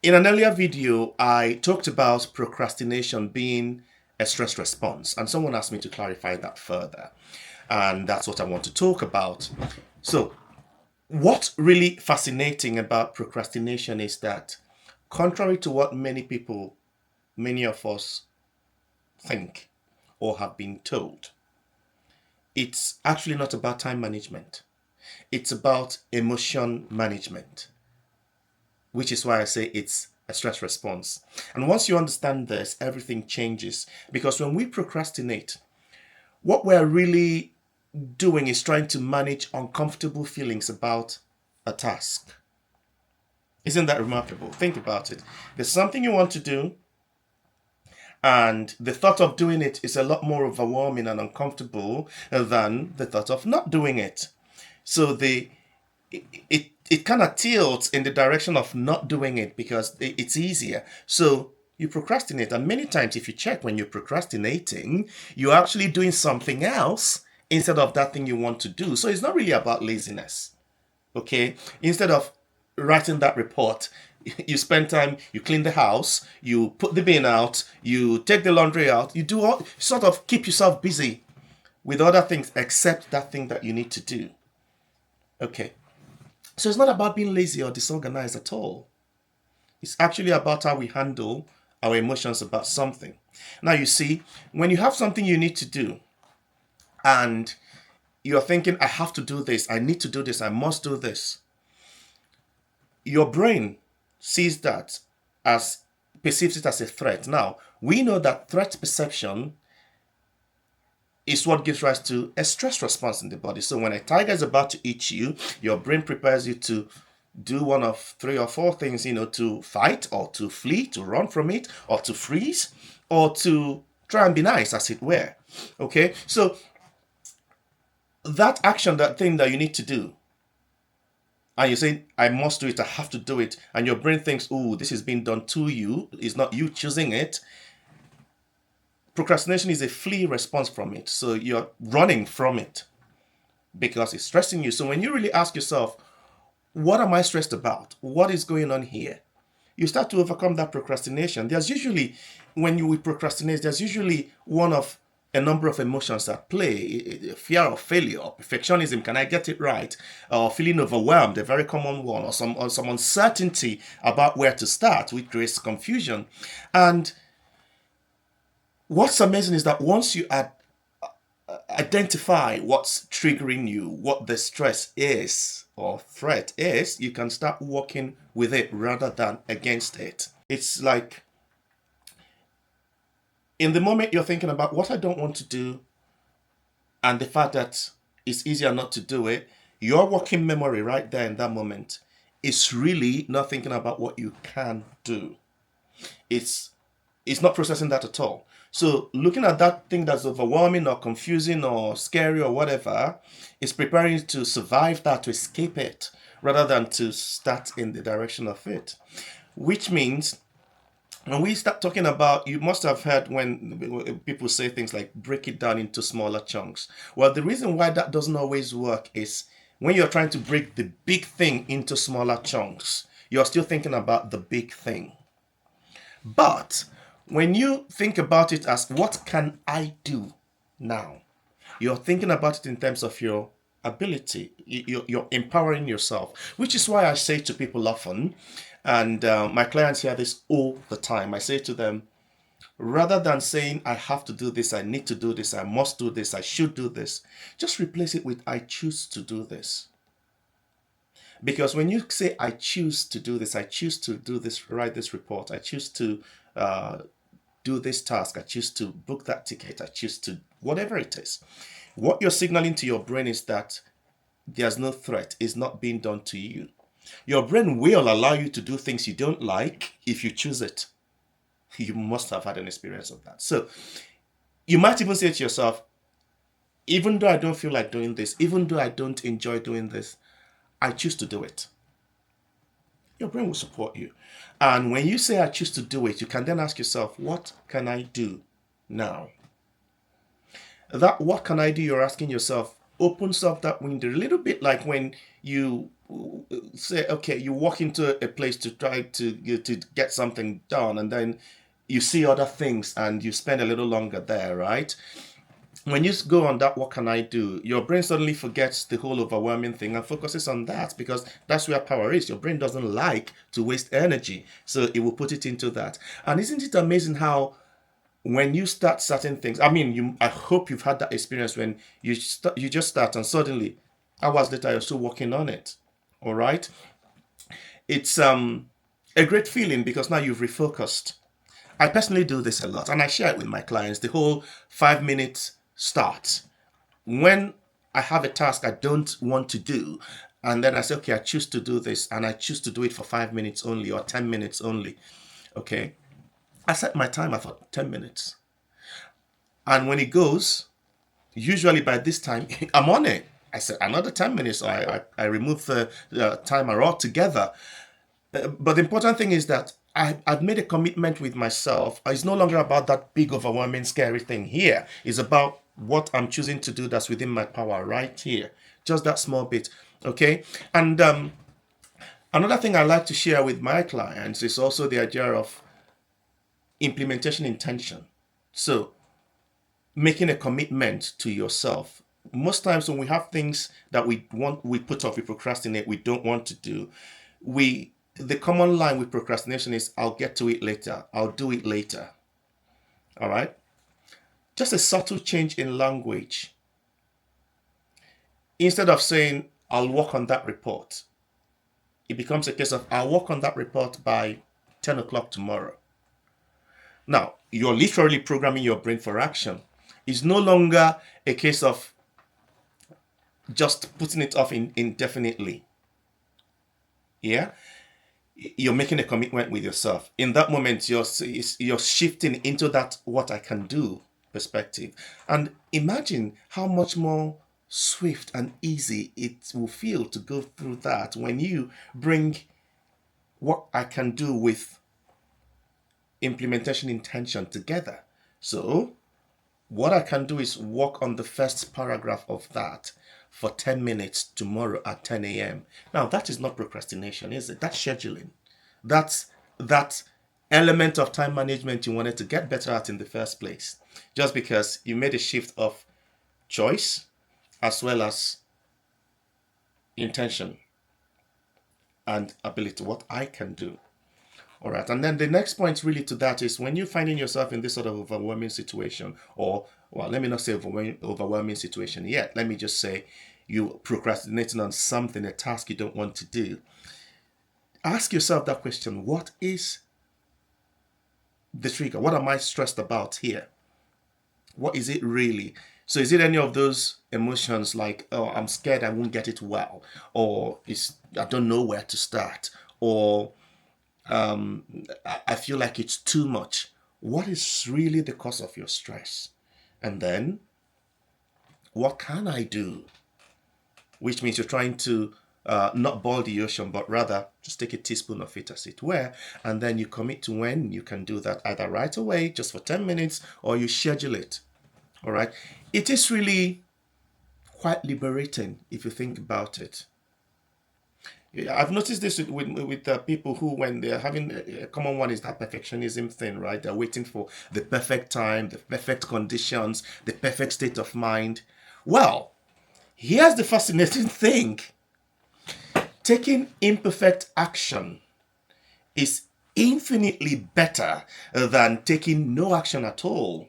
In an earlier video, I talked about procrastination being a stress response, and someone asked me to clarify that further. And that's what I want to talk about. So, what's really fascinating about procrastination is that, contrary to what many of us think or have been told, it's actually not about time management. It's about emotion management, which is why I say it's a stress response. And once you understand this, everything changes. Because when we procrastinate, what we're really doing is trying to manage uncomfortable feelings about a task. Isn't that remarkable? Think about it. There's something you want to do, and the thought of doing it is a lot more overwhelming and uncomfortable than the thought of not doing it. So it kind of tilts in the direction of not doing it because it's easier. So you procrastinate. And many times, if you check when you're procrastinating, you're actually doing something else instead of that thing you want to do. So it's not really about laziness. Okay? Instead of writing that report, you spend time, you clean the house, you put the bin out, you take the laundry out, you do all sort of keep yourself busy with other things except that thing that you need to do. Okay. So it's not about being lazy or disorganized at all. It's actually about how we handle our emotions about something. Now, you see, when you have something you need to do and you're thinking, I have to do this, I need to do this, I must do this, your brain sees that as perceives it as a threat. Now, we know that threat perception is what gives rise to a stress response in the body. So when a tiger is about to eat you, your brain prepares you to do one of three or four things, to fight or to flee, to run from it, or to freeze, or to try and be nice, as it were. Okay, so that action, that thing that you need to do, and you say, I must do it, I have to do it, and your brain thinks, oh, this is being done to you, it's not you choosing it. Procrastination is a flee response from it. So you're running from it because it's stressing you. So when you really ask yourself, what am I stressed about? What is going on here? You start to overcome that procrastination. There's usually, when you procrastinate, there's usually one of a number of emotions at play. Fear of failure, perfectionism, can I get it right? Or feeling overwhelmed, a very common one, or some uncertainty about where to start, which creates confusion. And what's amazing is that once you identify what's triggering you, what the stress is or threat is, you can start working with it rather than against it. It's like in the moment you're thinking about what I don't want to do and the fact that it's easier not to do it, your working memory right there in that moment is really not thinking about what you can do. It's not processing that at all. So looking at that thing that's overwhelming or confusing or scary or whatever is preparing you to survive that, to escape it, rather than to start in the direction of it. Which means when we start talking about, you must have heard when people say things like break it down into smaller chunks. Well, the reason why that doesn't always work is when you're trying to break the big thing into smaller chunks, you're still thinking about the big thing. But when you think about it as what can I do now, you're thinking about it in terms of your ability. You're empowering yourself, which is why I say to people often, and my clients hear this all the time. I say to them, rather than saying, I have to do this, I need to do this, I must do this, I should do this, just replace it with, I choose to do this. Because when you say, I choose to do this, I choose to do this, write this report, I choose to uh, do this task, I choose to book that ticket, I choose to whatever it is, what you're signaling to your brain is that there's no threat, it's not being done to you. Your brain will allow you to do things you don't like if you choose it. You must have had an experience of that. So you might even say to yourself, even though I don't feel like doing this, even though I don't enjoy doing this, I choose to do it. Your brain will support you. And when you say, I choose to do it, you can then ask yourself, what can I do now? That what can I do, you're asking yourself, opens up that window a little bit, like when you say, okay, you walk into a place to try to get something done, and then you see other things and you spend a little longer there, right? When you go on that, what can I do? Your brain suddenly forgets the whole overwhelming thing and focuses on that, because that's where power is. Your brain doesn't like to waste energy, so it will put it into that. And isn't it amazing how when you start certain things, I mean, I hope you've had that experience when you just start and suddenly hours later you're still working on it. All right, it's a great feeling because now you've refocused. I personally do this a lot and I share it with my clients. The whole 5 minutes start. When I have a task I don't want to do, and then I say, okay, I choose to do this and I choose to do it for 5 minutes only or 10 minutes only. Okay. I set my timer for 10 minutes. And when it goes, usually by this time, I'm on it. I said another 10 minutes, so I remove the timer altogether. But the important thing is that I've made a commitment with myself. It's no longer about that big, overwhelming, scary thing here. It's about what I'm choosing to do that's within my power right here. Just that small bit. Okay. And another thing I like to share with my clients is also the idea of implementation intention. So, making a commitment to yourself. Most times when we have things that we put off, we procrastinate, we don't want to do, the common line with procrastination is, I'll get to it later, I'll do it later. All right? Just a subtle change in language. Instead of saying, I'll work on that report, it becomes a case of, I'll work on that report by 10 o'clock tomorrow. Now, you're literally programming your brain for action. It's no longer a case of just putting it off indefinitely. Yeah? You're making a commitment with yourself. In that moment, you're shifting into that what I can do perspective. And imagine how much more swift and easy it will feel to go through that when you bring what I can do with implementation intention together. So, what I can do is work on the first paragraph of that for 10 minutes tomorrow at 10 a.m. Now, that is not procrastination, is it? That's scheduling. That's that element of time management you wanted to get better at in the first place. Just because you made a shift of choice as well as intention and ability, what I can do. All right. And then the next point really to that is when you're finding yourself in this sort of overwhelming situation, or, well, let me not say overwhelming situation yet. Let me just say you procrastinating on something, a task you don't want to do. Ask yourself that question. What is the trigger? What am I stressed about here? What is it really? So is it any of those emotions like, oh, I'm scared I won't get it well, or I don't know where to start, or I feel like it's too much? What is really the cause of your stress? And then, what can I do? Which means you're trying to not boil the ocean, but rather just take a teaspoon of it as it were, and then you commit to when you can do that, either right away, just for 10 minutes, or you schedule it. All right. It is really quite liberating if you think about it. Yeah, I've noticed this with people who, when they're having a common one, is that perfectionism thing, right? They're waiting for the perfect time, the perfect conditions, the perfect state of mind. Well, here's the fascinating thing: taking imperfect action is infinitely better than taking no action at all.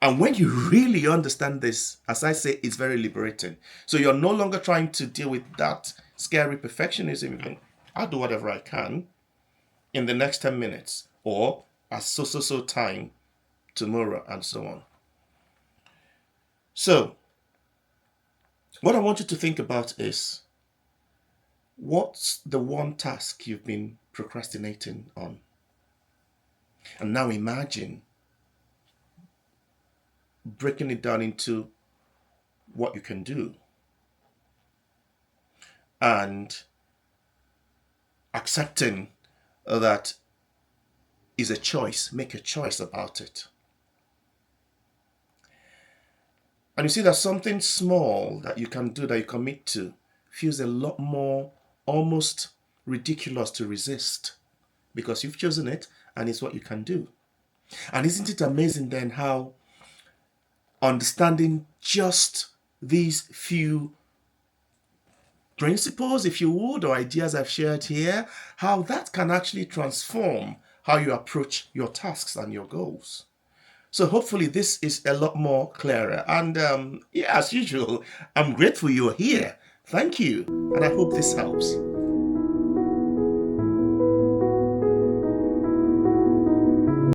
And when you really understand this, as I say, it's very liberating. So you're no longer trying to deal with that scary perfectionism. I'll do whatever I can in the next 10 minutes or at so time tomorrow and so on. So what I want you to think about is, what's the one task you've been procrastinating on? And now imagine breaking it down into what you can do and accepting that is a choice. Make a choice about it. And you see that something small that you can do, that you commit to, feels a lot more almost ridiculous to resist because you've chosen it and it's what you can do. And isn't it amazing then how understanding just these few principles, if you would, or ideas I've shared here, how that can actually transform how you approach your tasks and your goals. So hopefully this is a lot more clearer. And yeah, as usual, I'm grateful you're here. Thank you. And I hope this helps.